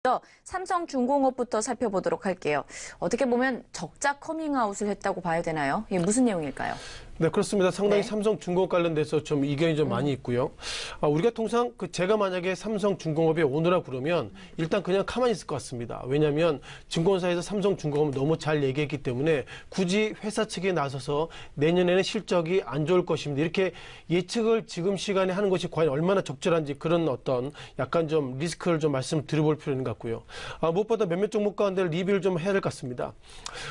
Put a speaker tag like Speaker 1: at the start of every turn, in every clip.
Speaker 1: 앞서 삼성중공업부터 살펴보도록 할게요. 어떻게 보면 적자 커밍아웃을 했다고 봐야 되나요? 이게 무슨 내용일까요?
Speaker 2: 네, 그렇습니다. 상당히 삼성중공업 관련돼서 좀 이견이 좀 많이 있고요. 우리가 통상 제가 만약에 삼성중공업에 오너라 그러면 일단 그냥 가만히 있을 것 같습니다. 왜냐하면 증권사에서 삼성중공업을 너무 잘 얘기했기 때문에 굳이 회사 측에 나서서 내년에는 실적이 안 좋을 것입니다. 이렇게 예측을 지금 시간에 하는 것이 과연 얼마나 적절한지 그런 어떤 약간 좀 리스크를 좀 말씀드려볼 필요는 있는 것 같고요. 무엇보다 몇몇 종목 가운데 리뷰를 좀 해야 될 것 같습니다.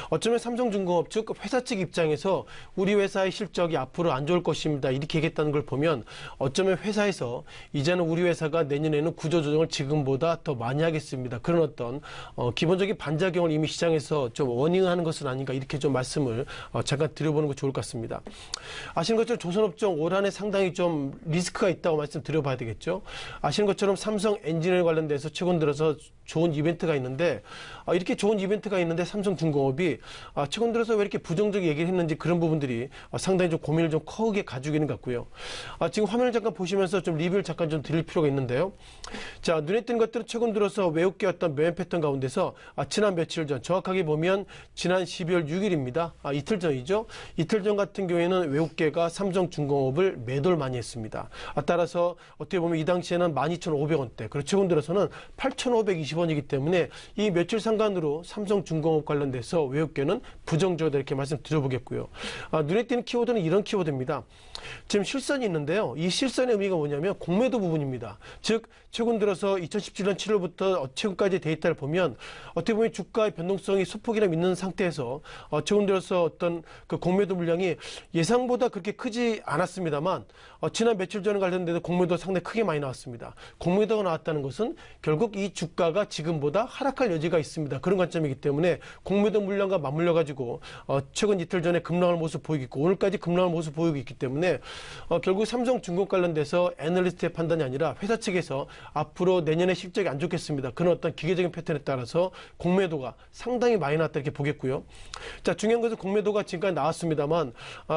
Speaker 2: 어쩌면 삼성중공업 즉 회사 측 입장에서 우리 회사의 실적이 앞으로 안 좋을 것입니다. 이렇게 얘기했다는 걸 보면 어쩌면 회사에서 이제는 우리 회사가 내년에는 구조조정을 지금보다 더 많이 하겠습니다. 그런 어떤 기본적인 반작용을 이미 시장에서 좀 워닝하는 것은 아닌가 이렇게 좀 말씀을 잠깐 드려보는 거 좋을 것 같습니다. 아시는 것처럼 조선업종 올 한해 상당히 좀 리스크가 있다고 말씀드려봐야 되겠죠. 아시는 것처럼 삼성 엔지니어 관련돼서 최근 들어서 좋은 이벤트가 있는데 이렇게 좋은 이벤트가 있는데 삼성중공업이 최근 들어서 왜 이렇게 부정적인 얘기를 했는지 그런 부분들이 상당히 좀 고민을 좀 크게 가지고 있는 것 같고요. 지금 화면을 잠깐 보시면서 좀 리뷰를 잠깐 좀 드릴 필요가 있는데요. 자, 눈에 띄는 것들은 최근 들어서 외국계 어떤 매매 패턴 가운데서 지난 며칠 전 정확하게 보면 지난 12월 6일입니다. 이틀 전이죠. 이틀 전 같은 경우에는 외국계가 삼성중공업을 매도를 많이 했습니다. 따라서 어떻게 보면 이 당시에는 12,500원대 그리고 최근 들어서는 8,520원이기 때문에 이 며칠 상간으로 삼성중공업 관련돼서 외국계는 부정적이다 이렇게 말씀드려보겠고요. 눈에 띄는 키워드는 이런 키워드입니다. 지금 실선이 있는데요. 이 실선의 의미가 뭐냐면 공매도 부분입니다. 즉 최근 들어서 2017년 7월부터 최근까지 데이터를 보면 어떻게 보면 주가의 변동성이 소폭이나 있는 상태에서 최근 들어서 어떤 그 공매도 물량이 예상보다 그렇게 크지 않았습니다만 지난 며칠 전에 관련돼서 공매도가 상당히 크게 많이 나왔습니다. 공매도가 나왔다는 것은 결국 이 주가가 지금보다 하락할 여지가 있습니다. 그런 관점이기 때문에 공매도 물량과 맞물려 가지고 최근 이틀 전에 급락할 모습 보이고 있고 오늘까지 급락할 모습 보이고 있기 때문에 결국 삼성중공업 관련돼서 애널리스트의 판단이 아니라 회사 측에서 앞으로 내년에 실적이 안 좋겠습니다. 그런 어떤 기계적인 패턴에 따라서 공매도가 상당히 많이 나왔다 이렇게 보겠고요. 자, 중요한 것은 공매도가 지금까지 나왔습니다만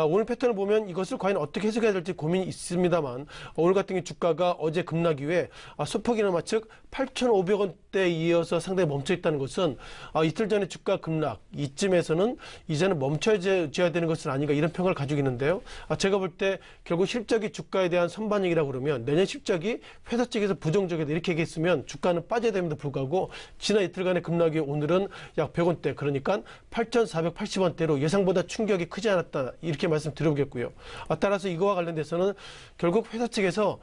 Speaker 2: 오늘 패턴을 보면 이것을 과연 어떻게 해석해야 될지 고민이 있습니다만 오늘 같은 경우 주가가 어제 급락 이후에 소폭이나마 즉 8,500원대에 이어서 상당히 멈춰 있다는 것은 이틀 전에 주가 급락 이쯤에서는 이제는 멈춰줘야 되는 것은 아닌가 이런 평을 가지고 있는데요. 제가 볼 때 결국 실적이 주가에 대한 선반영이라고 그러면 내년 실적이 회사 측에서 부정적이다 이렇게 얘기했으면 주가는 빠져야 됩니다. 불구하고 지난 이틀간의 급락이 오늘은 약 100원대 그러니까 8,480원대로 예상보다 충격이 크지 않았다 이렇게 말씀드려보겠고요. 따라서 이거와 관련돼서는 결국 회사 측에서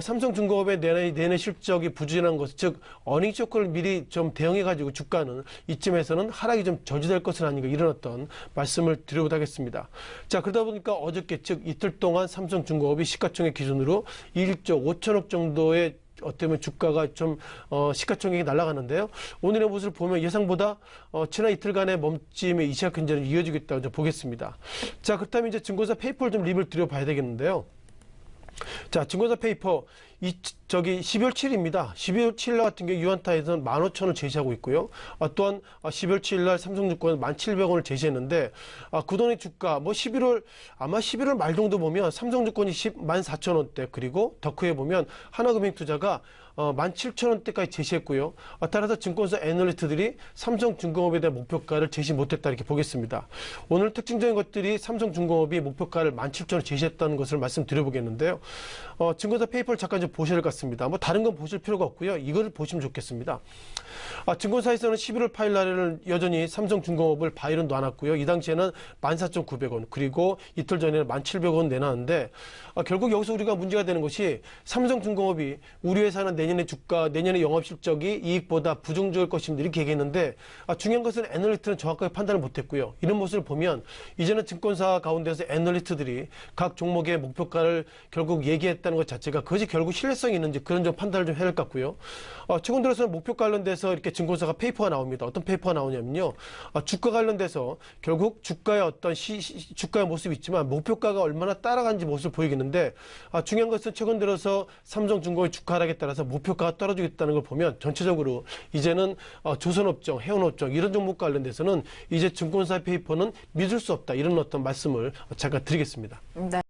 Speaker 2: 삼성중공업의 내내 실적이 부진한 것 즉 어닝 쇼크를 미리 좀 대응해가지고 주가는 이쯤에서는 하락이 좀 저지될 것은 아닌가 이런 어떤 말씀을 드려보도록 하겠습니다. 자, 그러다 보니까 어저께 즉 이틀 동안 삼성중공업이 시가총액 기준으로 1조 5천억 정도의 어떻게 보면 주가가 좀 시가총액이 날아가는데요. 오늘의 모습을 보면 예상보다 지난 이틀간의 멈춤의 이 시각 현재는 이어지겠다고 좀 보겠습니다. 자, 그렇다면 이제 증권사 페이퍼를 좀 리뷰를 드려봐야 되겠는데요. 자, 증권사 페이퍼 12월 7일입니다. 12월 7일 같은 경우 유한타에서는 15,000원을 제시하고 있고요. 또한 12월 7일 날 삼성증권은 1,700원을 제시했는데 그동안의 주가 아마 11월 말 정도 보면 삼성증권이 14,000원대 그리고 덕후에 보면 하나금융투자가 17,000원대까지 제시했고요. 따라서 증권사 애널리스트들이 삼성중공업에 대한 목표가를 제시 못했다 이렇게 보겠습니다. 오늘 특징적인 것들이 삼성중공업이 목표가를 17,000원 제시했다는 것을 말씀드려보겠는데요. 증권사 페이퍼를 잠깐 좀 보셔야 될 것 같습니다. 뭐 다른 건 보실 필요가 없고요. 이거를 보시면 좋겠습니다. 증권사에서는 11월 8일 날에는 여전히 삼성중공업을 바이런 놔놨고요. 이 당시에는 14,900원 그리고 이틀 전에는 1,700원 내놨는데 결국 여기서 우리가 문제가 되는 것이 삼성중공업이 우리 회사는 내년의 주가, 내년의 영업실적이 이익보다 부정적일 것입니다. 이렇게 얘기했는데 중요한 것은 애널리스트는 정확하게 판단을 못했고요. 이런 모습을 보면 이제는 증권사 가운데서 애널리스트들이 각 종목의 목표가를 결국 얘기했다는 것 자체가 그것이 결국 신뢰성이 있는지 그런 좀 판단을 좀 해야 할 것 같고요. 최근 들어서는 목표 관련돼서 이렇게 증권사가 페이퍼가 나옵니다. 어떤 페이퍼가 나오냐면요. 주가 관련돼서 결국 주가의 어떤 주가의 모습이 있지만 목표가가 얼마나 따라간지 모습을 보이겠는데 중요한 것은 최근 들어서 삼성중공업의 주가 하락에 따라서 목표가가 떨어지겠다는 걸 보면 전체적으로 이제는 조선업종, 해운업종 이런 종목 관련돼서는 이제 증권사 페이퍼는 믿을 수 없다 이런 어떤 말씀을 잠깐 드리겠습니다.
Speaker 1: 네.